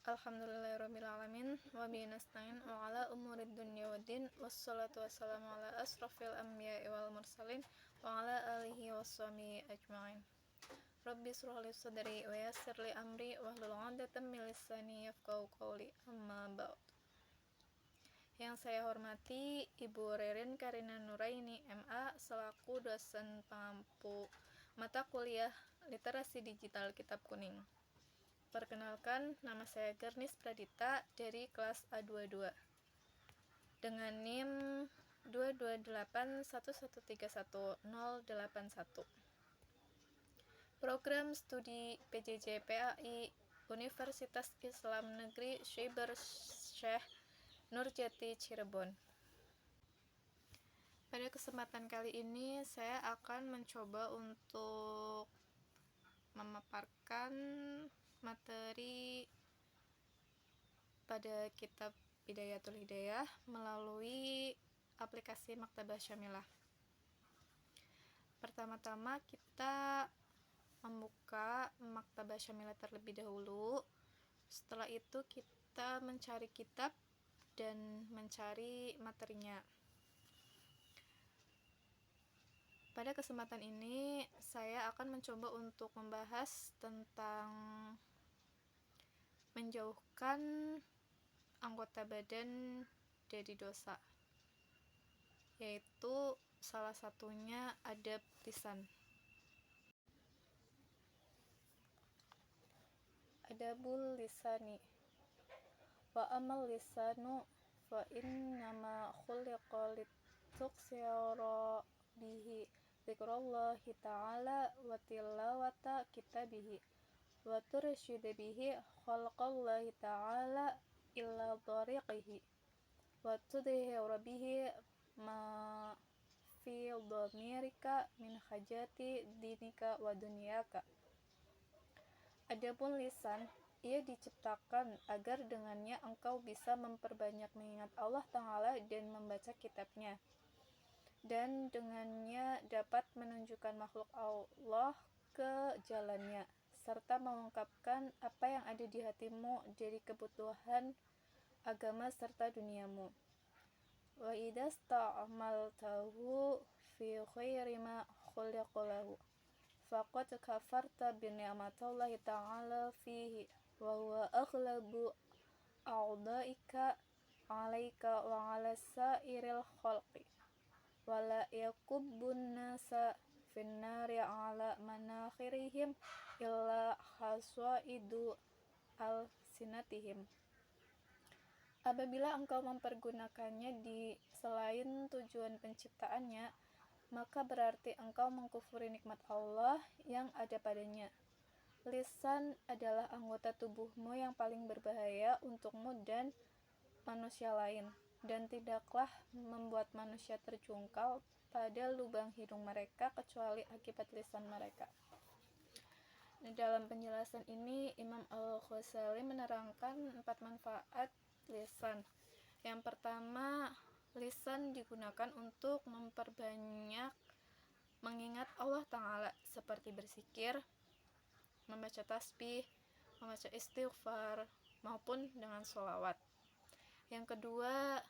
Alhamdulillahirabbil alamin wa bihi nasta'in wa ala umurid dunya waddin wassalatu wassalamu ala asrofil anbiya'i wal mursalin wa ala alihi wassahbihi ajma'in. Rabbi shrah li sadri wa yassir li amri wahlul 'uqdatam min lisani yafqahu qawli. Amma ba'd. Yang saya hormati Ibu Rerin Karina Nuraini MA selaku dosen pengampu mata kuliah Literasi Digital Kitab Kuning. Perkenalkan, nama saya Gernis Pradita dari kelas A22 dengan NIM 22811318081. Program Studi PJJ PAI Universitas Islam Negeri Syekh Nurjati Cirebon. Pada kesempatan kali ini saya akan mencoba untuk memaparkan materi pada kitab Bidayatul Hidayah melalui aplikasi Maktabah Syamilah. Pertama-tama kita membuka Maktabah Syamilah terlebih dahulu. Setelah itu kita mencari kitab dan mencari materinya. Pada kesempatan ini saya akan mencoba untuk membahas tentang menjauhkan anggota badan dari dosa, yaitu salah satunya adab lisan. Adabul lisani wa amal lisanu fa innama khuliqa lituksira bihi zikrallahi ta'ala wa tilawata kitabihi wa tursyid bihi khalqallahi ta'ala illa tariqihi wa tudhhiru bihi ma fi dhamirika min hajati dinika wa dunyaka. Adapun lisan, ia diciptakan agar dengannya engkau bisa memperbanyak mengingat Allah Ta'ala dan membaca kitabnya, dan dengannya dapat menunjukkan makhluk Allah ke jalannya, serta mengungkapkan apa yang ada di hatimu dari kebutuhan agama serta duniamu. Wa idza sta'maltahu fi khairi ma khuliqa lahu faqad kafarta bi ni'matillahi ta'ala fihi wa huwa aghlabu a'dha'ika 'alaika wa 'ala sa'iril khalqi wa la yakubbun nasa finnari 'ala manakhirihim illa haswa'idu al-sinatihim. Apabila engkau mempergunakannya di selain tujuan penciptaannya, maka berarti engkau mengkufuri nikmat Allah yang ada padanya. Lisan adalah anggota tubuhmu yang paling berbahaya untukmu dan manusia lain, dan tidaklah membuat manusia terjungkal pada lubang hidung mereka kecuali akibat lisan mereka. Dalam penjelasan ini, Imam Al-Ghazali menerangkan 4 manfaat lisan. Yang pertama, lisan digunakan untuk memperbanyak mengingat Allah Ta'ala seperti berzikir, membaca tasbih, membaca istighfar, maupun dengan sholawat. Yang kedua,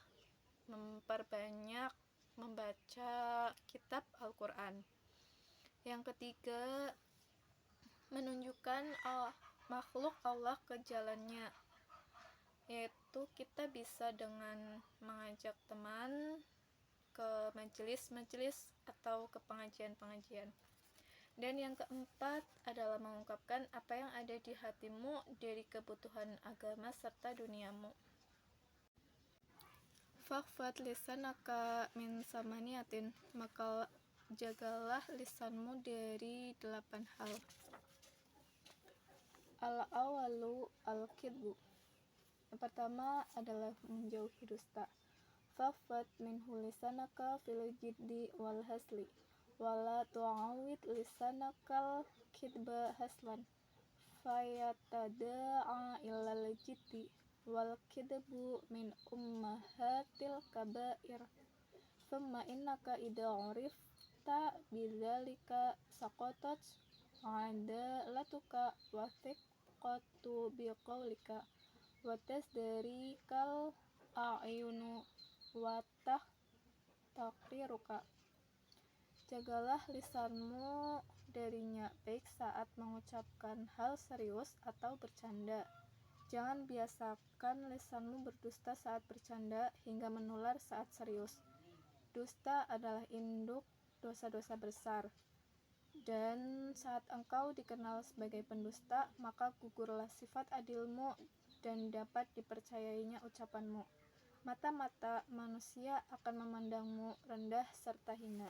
memperbanyak membaca kitab Al-Quran. Yang ketiga, menunjukkan makhluk Allah ke jalannya, yaitu kita bisa dengan mengajak teman ke majelis-majelis atau ke pengajian-pengajian. Dan yang keempat adalah mengungkapkan apa yang ada di hatimu dari kebutuhan agama serta duniamu. Fakhfad lisanaka min samaniatin, maka jagalah lisanmu dari 8 hal. Al-awalu al-kidbu, yang pertama adalah menjauhi dusta. Fakhfad minhu lisanaka fil jiddi wal hasli wala tu'awid lisanakal kidba haslan fayatada'a ilal jiddi wal kidbu min ummahatil kabair thumma innaka idha urifta bidzalika saqatat adalatuka wa thiqatu biqaulika wa tasdarikal a'yunu wa taqriruka. Jagalah lisanmu darinya, baik saat mengucapkan hal serius atau bercanda. Jangan biasakan lisanmu berdusta saat bercanda hingga menular saat serius. Dusta adalah induk dosa-dosa besar. Dan saat engkau dikenal sebagai pendusta, maka gugurlah sifat adilmu dan dapat dipercayainya ucapanmu. Mata-mata manusia akan memandangmu rendah serta hina.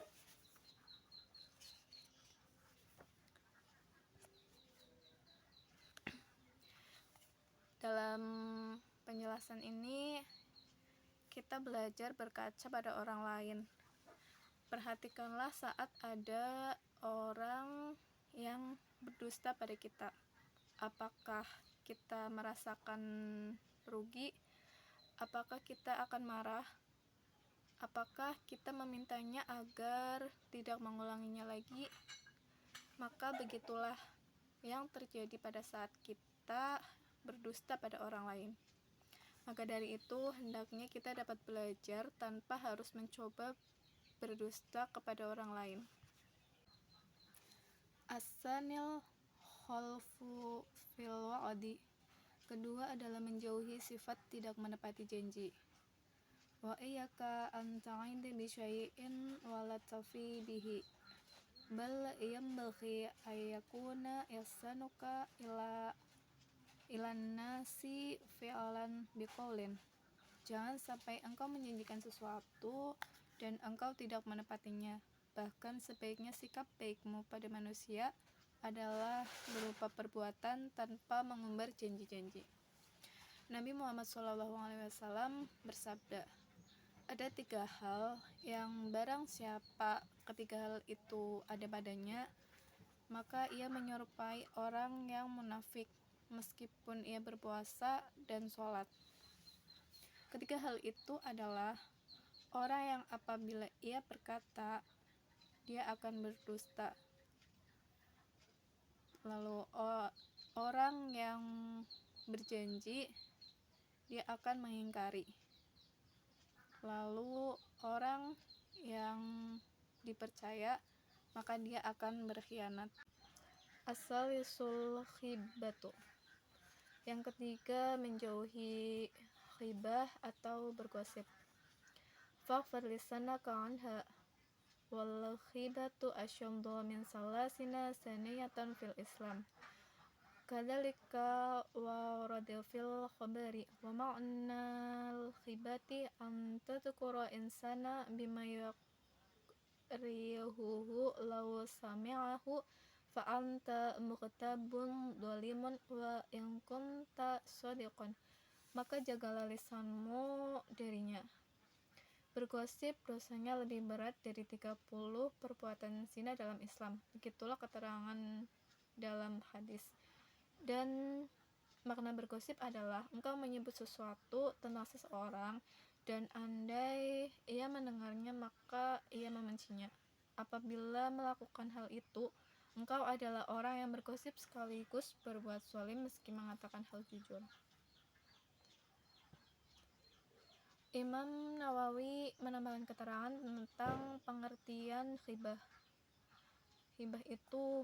Dalam penjelasan ini, kita belajar berkaca pada orang lain. Perhatikanlah saat ada orang yang berdusta pada kita. Apakah kita merasakan rugi? Apakah kita akan marah? Apakah kita memintanya agar tidak mengulanginya lagi? Maka begitulah yang terjadi pada saat kita berdusta pada orang lain. Maka dari itu, hendaknya kita dapat belajar tanpa harus mencoba berdusta kepada orang lain. As-sanil khalfu fil wa'di. Kedua adalah menjauhi sifat tidak menepati janji. Wa iyyaka an ta'ida bi syai'in wa la tafi bihi. Bal yanbaghi ayyakuna ihsanuka ilan nasi fi'alan biqaulin. Jangan sampai engkau menjanjikan sesuatu dan engkau tidak menepatinya. Bahkan sebaiknya sikap baikmu pada manusia adalah berupa perbuatan tanpa mengumbar janji-janji. Nabi Muhammad SAW bersabda, ada 3 hal yang barang siapa ketiga hal itu ada padanya, maka ia menyerupai orang yang munafik meskipun ia berpuasa dan sholat. Ketiga hal itu adalah orang yang apabila ia berkata, dia akan berdusta. Lalu orang yang berjanji, dia akan mengingkari. Lalu orang yang dipercaya, maka dia akan berkhianat. As-salisul khibatu. Yang ketiga, menjauhi khibah atau bergosip. Faghfir lisanaka anha. Wal khibatu asyaddu min salasina saniyatan fil Islam. Kadzalika wa radil fil khabari wa ma'nal khibati an tadhkura insana bima yaqrihuhu law sami'ahu fa anta mughtabun dhalimun wa in kunta shadiqan. Maka jagalah lisanmu darinya. Bergosip dosanya lebih berat dari 30 perbuatan zina dalam Islam. Begitulah keterangan dalam hadis. Dan makna bergosip adalah engkau menyebut sesuatu tentang seseorang dan andai ia mendengarnya maka ia membencinya. Apabila melakukan hal itu, engkau adalah orang yang bergosip sekaligus berbuat zalim meski mengatakan hal jujur. Imam Nawawi menambahkan keterangan tentang pengertian ghibah. Ghibah itu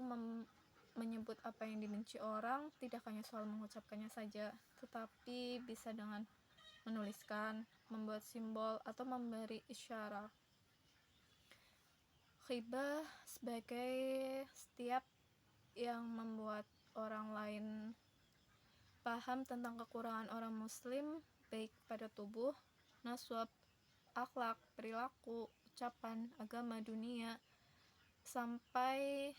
menyebut apa yang dibenci orang, tidak hanya soal mengucapkannya saja, tetapi bisa dengan menuliskan, membuat simbol, atau memberi isyarat. Ghibah sebagai setiap yang membuat orang lain paham tentang kekurangan orang muslim, baik pada tubuh, nasab, akhlak, perilaku, ucapan, agama, dunia, sampai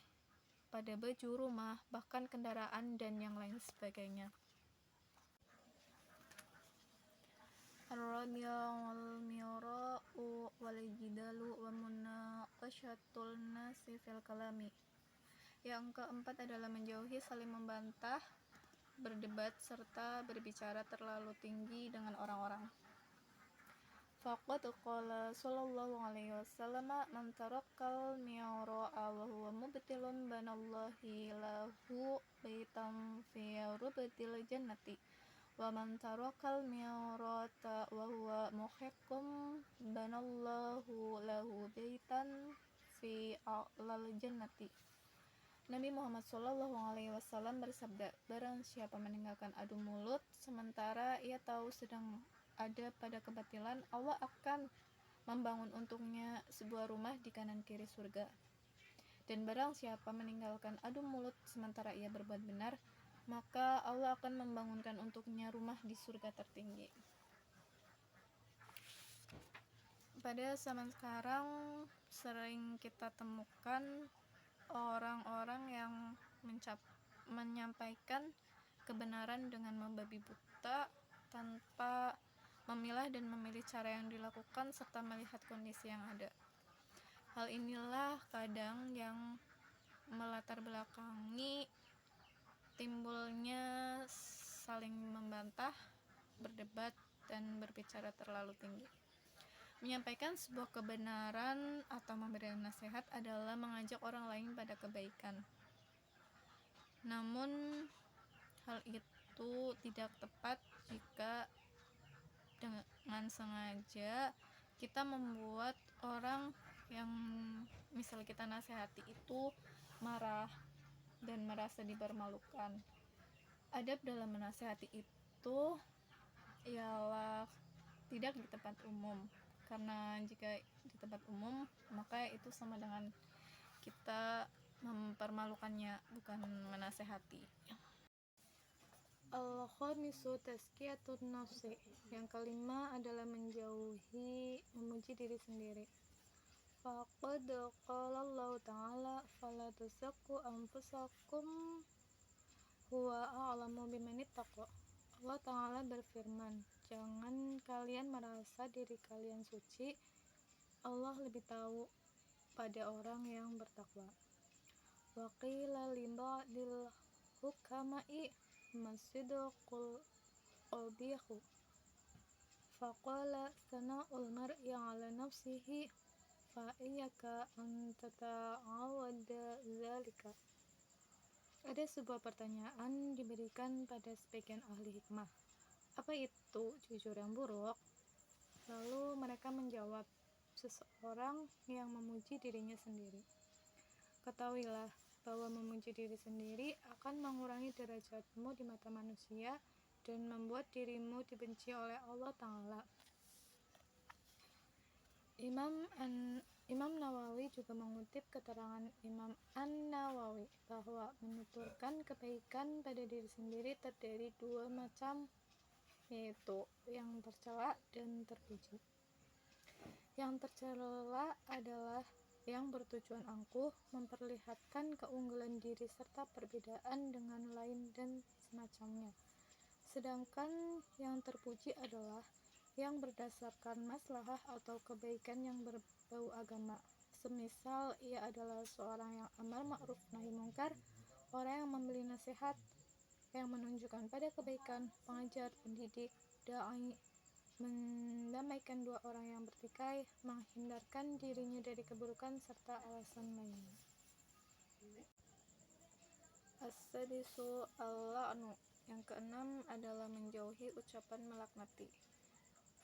pada baju, rumah, bahkan kendaraan dan yang lain sebagainya. Ar-rabi'u wal mira'u wal jidalu wa munaqashatul nasi fil kalami. Yang keempat adalah menjauhi saling membantah, berdebat, serta berbicara terlalu tinggi dengan orang-orang. Faqad qala sallallahu alaihi wasallam man tarakal mi'ra'a wa huwa mubtilun banallahi lahu baitan fi rubtil jannati wa man tarakal mirata wa huwa muhiqqum banallahu lahu baitan fi a'lal jannati. Nabi Muhammad SAW bersabda, barang siapa meninggalkan adu mulut sementara ia tahu sedang ada pada kebatilan, Allah akan membangun untuknya sebuah rumah di kanan kiri surga. Dan barang siapa meninggalkan adu mulut sementara ia berbuat benar, maka Allah akan membangunkan untuknya rumah di surga tertinggi. Pada zaman sekarang sering kita temukan orang-orang yang menyampaikan kebenaran dengan membabi buta tanpa memilah dan memilih cara yang dilakukan serta melihat kondisi yang ada. Hal inilah kadang yang melatar belakangi timbulnya saling membantah, berdebat, dan berbicara terlalu tinggi. Menyampaikan sebuah kebenaran atau memberikan nasihat adalah mengajak orang lain pada kebaikan. Namun, hal itu tidak tepat jika dengan sengaja kita membuat orang yang misal kita nasihati itu marah dan merasa dipermalukan. Adab dalam menasihati itu ialah tidak di tempat umum, karena jika di tempat umum maka itu sama dengan kita mempermalukannya, bukan menasehati. Al-khamisu tazkiyatun nafsi. Yang kelima adalah memuji diri sendiri. Faqad qala Allah Ta'ala fala tuzakku anfusakum huwa a'lamu bimanittaqwa. Allah Ta'ala berfirman, jangan kalian merasa diri kalian suci, Allah lebih tahu pada orang yang bertakwa. Wa qila li ba'dil hukama'i masidqul qabihu faqala sana'ul mar'i 'ala nafsihi fa iyyaka an tata'awwada dzalika. Ada sebuah pertanyaan diberikan pada sebagian ahli hikmah. Apa itu jujur yang buruk? Lalu mereka menjawab, seseorang yang memuji dirinya sendiri. Ketahuilah bahwa memuji diri sendiri akan mengurangi derajatmu di mata manusia dan membuat dirimu dibenci oleh Allah Ta'ala. Imam Nawawi juga mengutip keterangan Imam An-Nawawi bahwa menuturkan kebaikan pada diri sendiri terdiri dua macam, yaitu yang tercela dan terpuji. Yang tercela adalah yang bertujuan angkuh, memperlihatkan keunggulan diri serta perbedaan dengan lain dan semacamnya. Sedangkan yang terpuji adalah yang berdasarkan maslahah atau kebaikan yang berbau agama. Semisal ia adalah seorang yang amar ma'ruf nahi mungkar, orang yang memberi nasihat, yang menunjukkan pada kebaikan, pengajar, pendidik, dai, mendamaikan dua orang yang bertikai, menghindarkan dirinya dari keburukan serta alasan lainnya. As-sadisu al-la'nu. Yang keenam adalah menjauhi ucapan melaknati.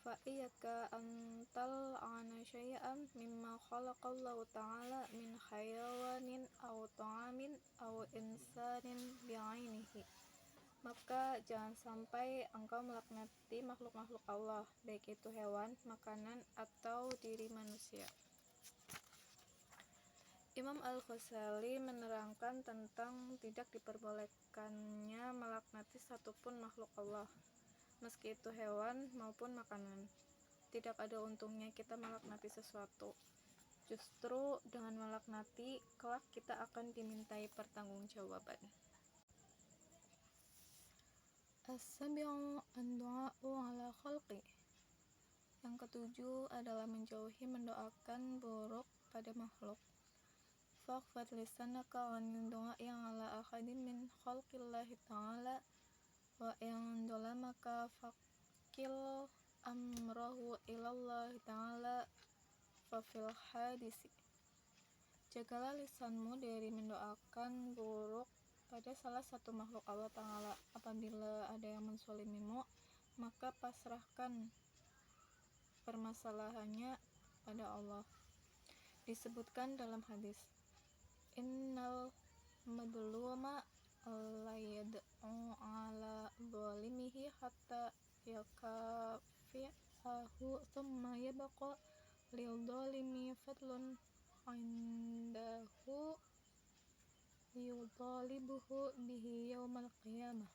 Fa iyyaka antal ana syai'an mimma khalaqallahu ta'ala min hayawanin aw ta'amin aw insanin bi'ainihi. Maka jangan sampai engkau melaknati makhluk-makhluk Allah, baik itu hewan, makanan, atau diri manusia. Imam Al-Ghazali menerangkan tentang tidak diperbolehkannya melaknati satupun makhluk Allah, meski itu hewan maupun makanan. Tidak ada untungnya kita melaknati sesuatu. Justru dengan melaknati, kelak kita akan dimintai pertanggungjawaban. As-sabi'u an-du'a'u 'ala khalqi. Yang ketujuh adalah menjauhi mendoakan buruk pada makhluk. Faqfat lisanaka 'anil du'a'i 'ala ahadin min khalqillahi ta'ala wa in dhalamaka faqil amrahu ilallahi ta'ala fa fil hadisi. Jagalah lisanmu dari mendoakan buruk pada salah satu makhluk Allah Ta'ala. Apabila ada yang menzalimimu, maka pasrahkan permasalahannya pada Allah. Disebutkan dalam hadis, innal madluma la yad'u ala zalimihi hatta yakafi'ahu thumma yabqa lil zalimi fadlun indahu yudhalibuhu bihi yaumal qiyamah.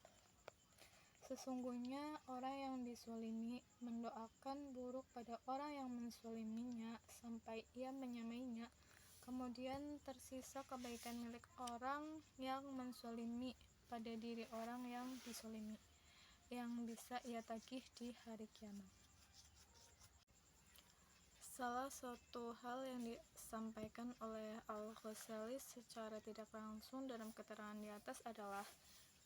Sesungguhnya orang yang disolimi mendoakan buruk pada orang yang mensoliminya sampai ia menyamainya. Kemudian tersisa kebaikan milik orang yang mensolimi pada diri orang yang disolimi, yang bisa ia tagih di hari kiamat. Salah satu hal yang disampaikan oleh Al-Ghazali secara tidak langsung dalam keterangan di atas adalah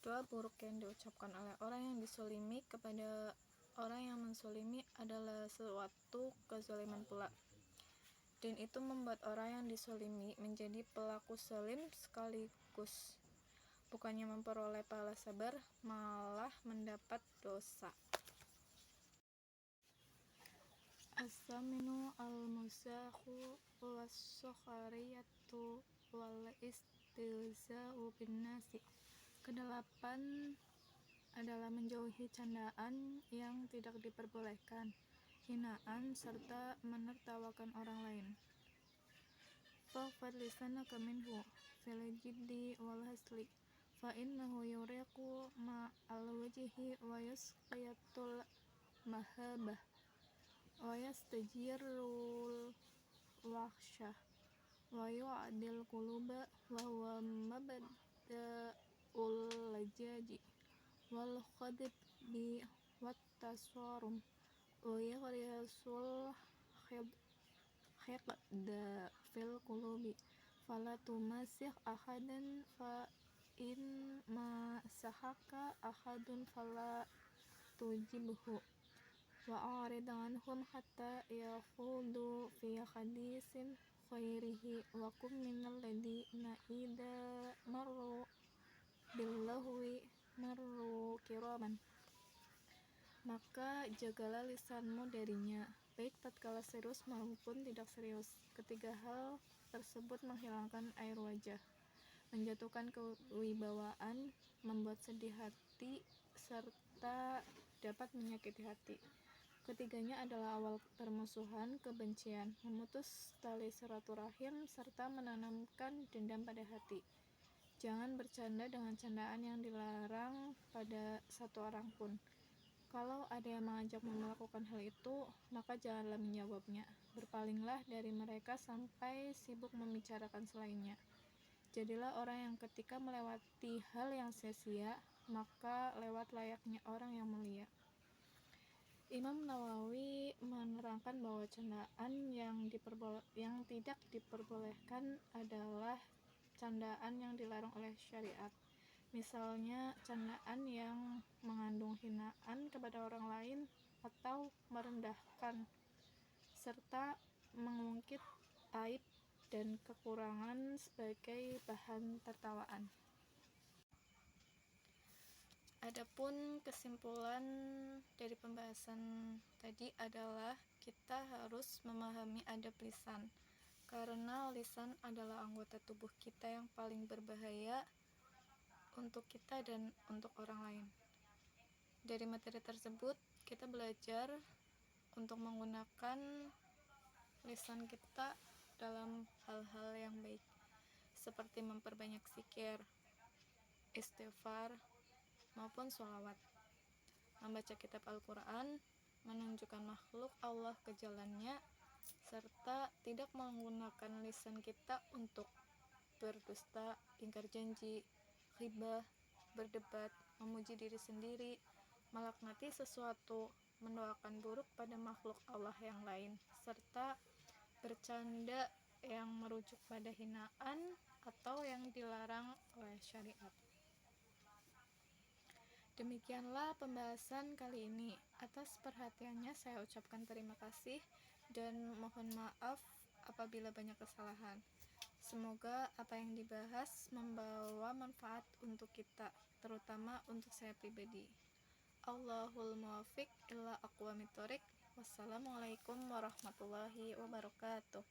doa buruk yang diucapkan oleh orang yang disolimi kepada orang yang mensolimi adalah suatu kezaliman pula, dan itu membuat orang yang disolimi menjadi pelaku zalim sekaligus, bukannya memperoleh pahala sabar, malah mendapat dosa. As-saminu al-musahu was-sukhariyatu wal-istihza'u bin-nasi. Kedelapan adalah menjauhi candaan yang tidak diperbolehkan, hinaan, serta menertawakan orang lain. Fahfad lisanaka minhu fil jiddi wal hasli fa innahu yuriqu ma'al wajhi wa yusqiyatul mahabah wa yastajirul wahsyah wa yu'adil quluba wa huwa mabda'ul lajaji wal khadib bi wat tasarum wa yaghrisul hiqda fil qulubi fala tumasih ahadan fa in masahaka ahadun fala tujibhu wa arid anhum hatta yakhudu fi hadisin khairihi wa kum minal ladina idza marru billahwi marru kiraman. Maka jagalah lisanmu darinya, baik tatkala serius maupun tidak serius. Ketiga hal tersebut menghilangkan air wajah, menjatuhkan kewibawaan, membuat sedih hati, serta dapat menyakiti hati. Ketiganya adalah awal permusuhan, kebencian, memutus tali silaturahim, serta menanamkan dendam pada hati. Jangan bercanda dengan candaan yang dilarang pada satu orang pun. Kalau ada yang mengajakmu melakukan hal itu, maka janganlah menjawabnya. Berpalinglah dari mereka sampai sibuk membicarakan selainnya. Jadilah orang yang ketika melewati hal yang sia-sia, maka lewat layaknya orang yang mulia. Imam Nawawi menerangkan bahwa candaan yang tidak diperbolehkan adalah candaan yang dilarang oleh syariat. Misalnya candaan yang mengandung hinaan kepada orang lain atau merendahkan serta mengungkit aib dan kekurangan sebagai bahan tertawaan. Adapun kesimpulan dari pembahasan tadi adalah kita harus memahami adab lisan, karena lisan adalah anggota tubuh kita yang paling berbahaya untuk kita dan untuk orang lain. Dari materi tersebut, kita belajar untuk menggunakan lisan kita dalam hal-hal yang baik, seperti memperbanyak zikir, istighfar, maupun sholawat, membaca kitab Al-Quran, menunjukkan makhluk Allah ke jalannya, serta tidak menggunakan lisan kita untuk berdusta, ingkar janji, ghibah, berdebat, memuji diri sendiri, melaknati sesuatu, mendoakan buruk pada makhluk Allah yang lain, serta bercanda yang merujuk pada hinaan atau yang dilarang oleh syariat. Demikianlah pembahasan kali ini. Atas perhatiannya saya ucapkan terima kasih dan mohon maaf apabila banyak kesalahan. Semoga apa yang dibahas membawa manfaat untuk kita, terutama untuk saya pribadi. Allahul muwafiq ila aqwamit thoriq. Wassalamualaikum warahmatullahi wabarakatuh.